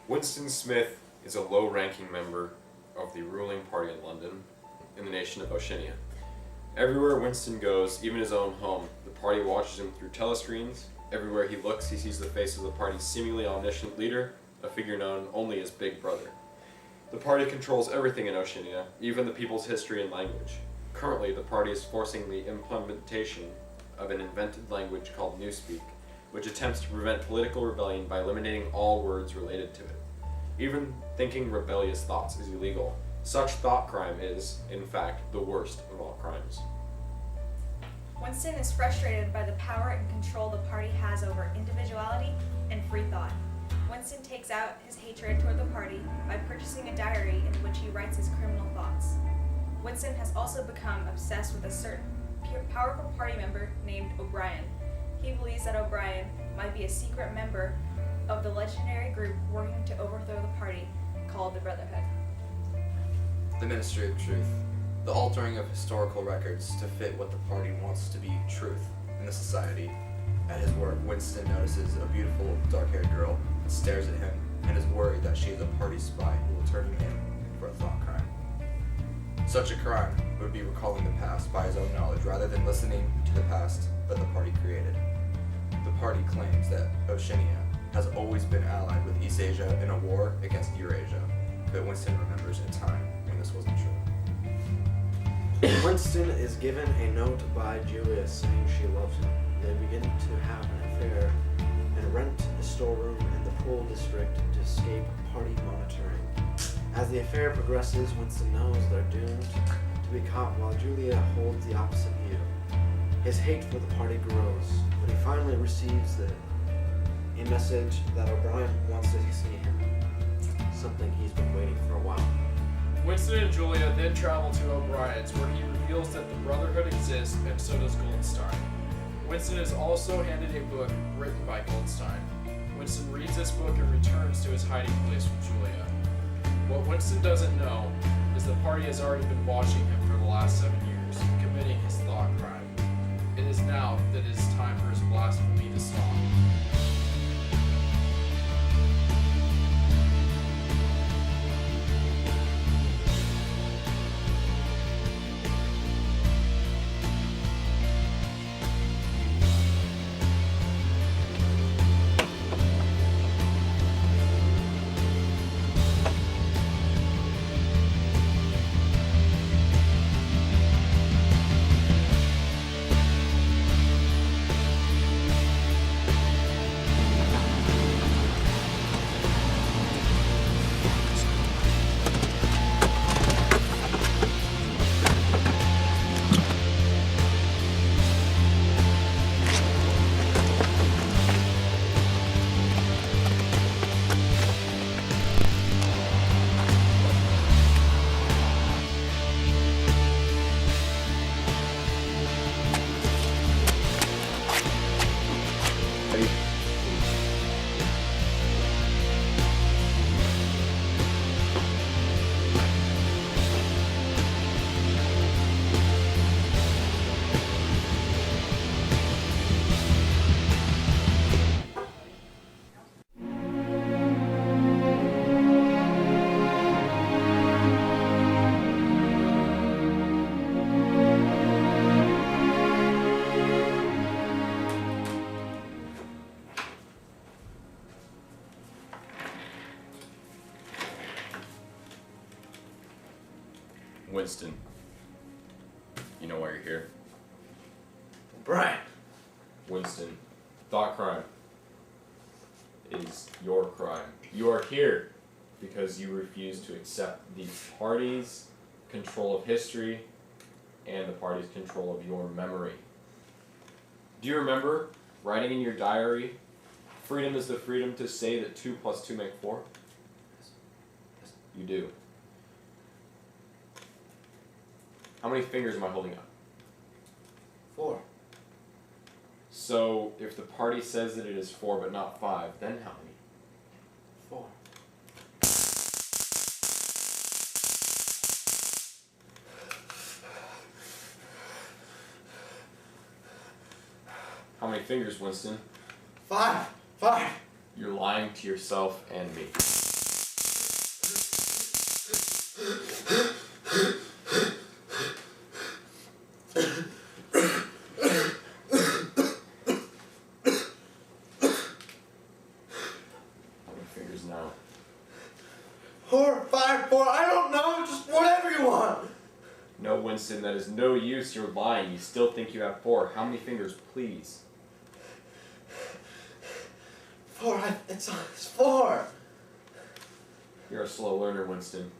Winston Smith is a low-ranking member of the ruling party in London, in the nation of Oceania. Everywhere Winston goes, even his own home, the party watches him through telescreens. Everywhere he looks, he sees the face of the party's seemingly omniscient leader, a figure known only as Big Brother. The party controls everything in Oceania, even the people's history and language. Currently, the party is forcing the implementation of an invented language called Newspeak, which attempts to prevent political rebellion by eliminating all words related to it. Even thinking rebellious thoughts is illegal. Such thought crime is, in fact, the worst of all crimes. Winston is frustrated by the power and control the party has over individuality and free thought. Winston takes out his hatred toward the party by purchasing a diary in which he writes his criminal thoughts. Winston has also become obsessed with a certain powerful party member named O'Brien. He believes that O'Brien might be a secret member of the legendary group working to overthrow the party called the Brotherhood. The Ministry of Truth. The altering of historical records to fit what the party wants to be truth in the society. At his work, Winston notices a beautiful, dark-haired girl and stares at him and is worried that she is a party spy who will turn him in for a thought crime. Such a crime would be recalling the past by his own knowledge rather than listening to the past that the party created. The party claims that Oceania has always been allied with East Asia in a war against Eurasia, but Winston remembers a time when this wasn't true. Winston is given a note by Julia saying she loves him. They begin to have an affair and rent a storeroom in the pool district to escape party monitoring. As the affair progresses, Winston knows they're doomed to be caught while Julia holds the opposite view. His hate for the party grows when he finally receives a message that O'Brien wants to see him, something he's been waiting for a while. Winston and Julia then travel to O'Brien's, where he reveals that the Brotherhood exists, and so does Goldstein. Winston is also handed a book written by Goldstein. Winston reads this book and returns to his hiding place with Julia. What Winston doesn't know is the party has already been watching him for the last 7 years, committing his thought crime. It is now that it is time for his blasphemy to stop. Winston, you know why you're here. O'Brien! Winston, thought crime is your crime. You are here because you refuse to accept the party's control of history and the party's control of your memory. Do you remember writing in your diary, freedom is the freedom to say that 2 + 2 make 4? You do. How many fingers am I holding up? 4. So, if the party says that it is 4 but not 5, then how many? 4. How many fingers, Winston? 5. 5. You're lying to yourself and me. How many fingers now? 4, 5, 4, I don't know, just whatever you want. No, Winston, that is no use. You're lying. You still think you have 4. How many fingers, please? 4, it's 4. You're a slow learner, Winston.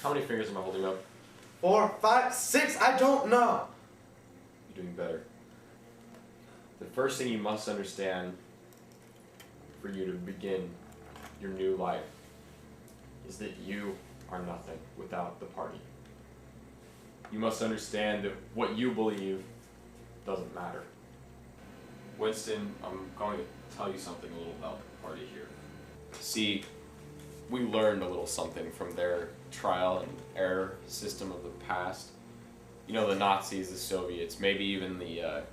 How many fingers am I holding up? 4, 5, 6, I don't know. You're doing better. The first thing you must understand for you to begin your new life is that you are nothing without the party. You must understand that what you believe doesn't matter. Winston, I'm going to tell you something a little about the party here. See, we learned a little something from their trial and error system of the past. You know, the Nazis, the Soviets, maybe even the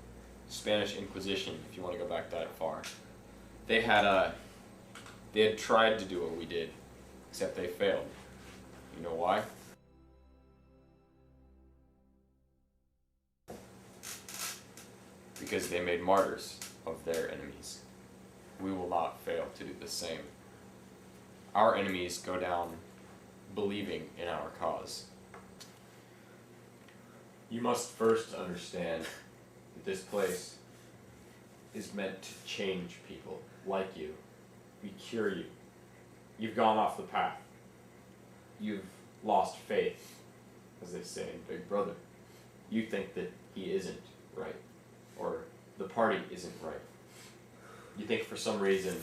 Spanish Inquisition, if you want to go back that far. They had tried to do what we did, except they failed. You know why? Because they made martyrs of their enemies. We will not fail to do the same. Our enemies go down believing in our cause. You must first understand that this place is meant to change people like you. We cure you. You've gone off the path. You've lost faith, as they say in Big Brother. You think that he isn't right, or the party isn't right. You think for some reason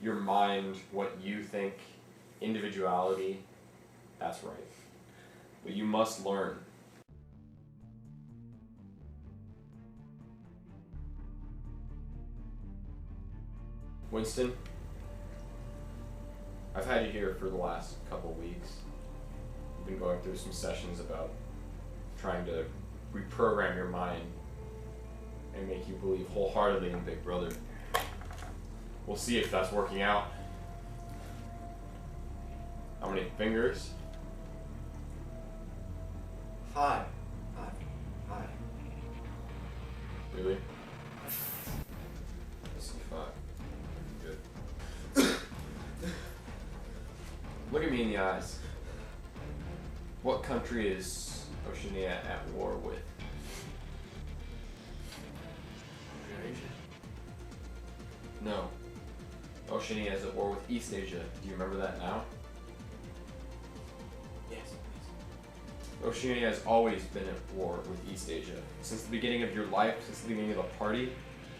your mind, what you think, individuality, that's right. But you must learn. Winston, I've had you here for the last couple weeks. We've been going through some sessions about trying to reprogram your mind and make you believe wholeheartedly in Big Brother. We'll see if that's working out. How many fingers? 5. Really? I see 5. Good. Look at me in the eyes. What country is Oceania at war with? No. Oceania is at war with East Asia. Do you remember that now? Yes. Oceania has always been at war with East Asia. Since the beginning of your life, since the beginning of the party,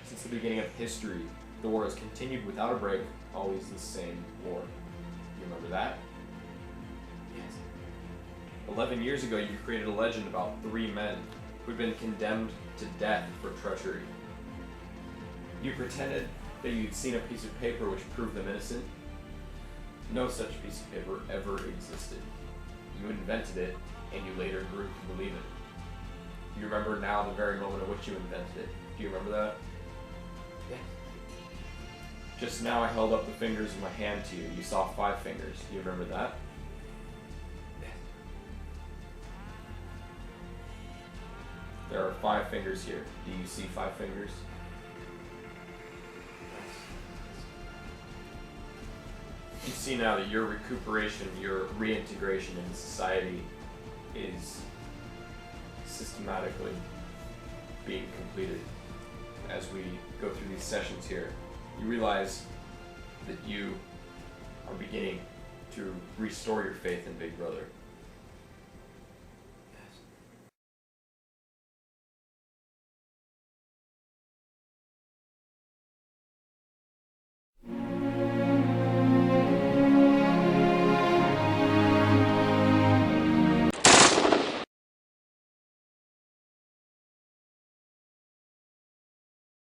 since the beginning of history, the war has continued without a break, always the same war. You remember that? Yes. 11 years ago, you created a legend about 3 men who'd been condemned to death for treachery. You pretended that you'd seen a piece of paper which proved them innocent. No such piece of paper ever existed. You invented it, and you later grew to believe it. You remember now the very moment at which you invented it. Do you remember that? Yes. Just now I held up the fingers of my hand to you. You saw 5 fingers. Do you remember that? Yes. There are 5 fingers here. Do you see 5 fingers? You see now that your recuperation, your reintegration into society is systematically being completed. As we go through these sessions here, you realize that you are beginning to restore your faith in Big Brother.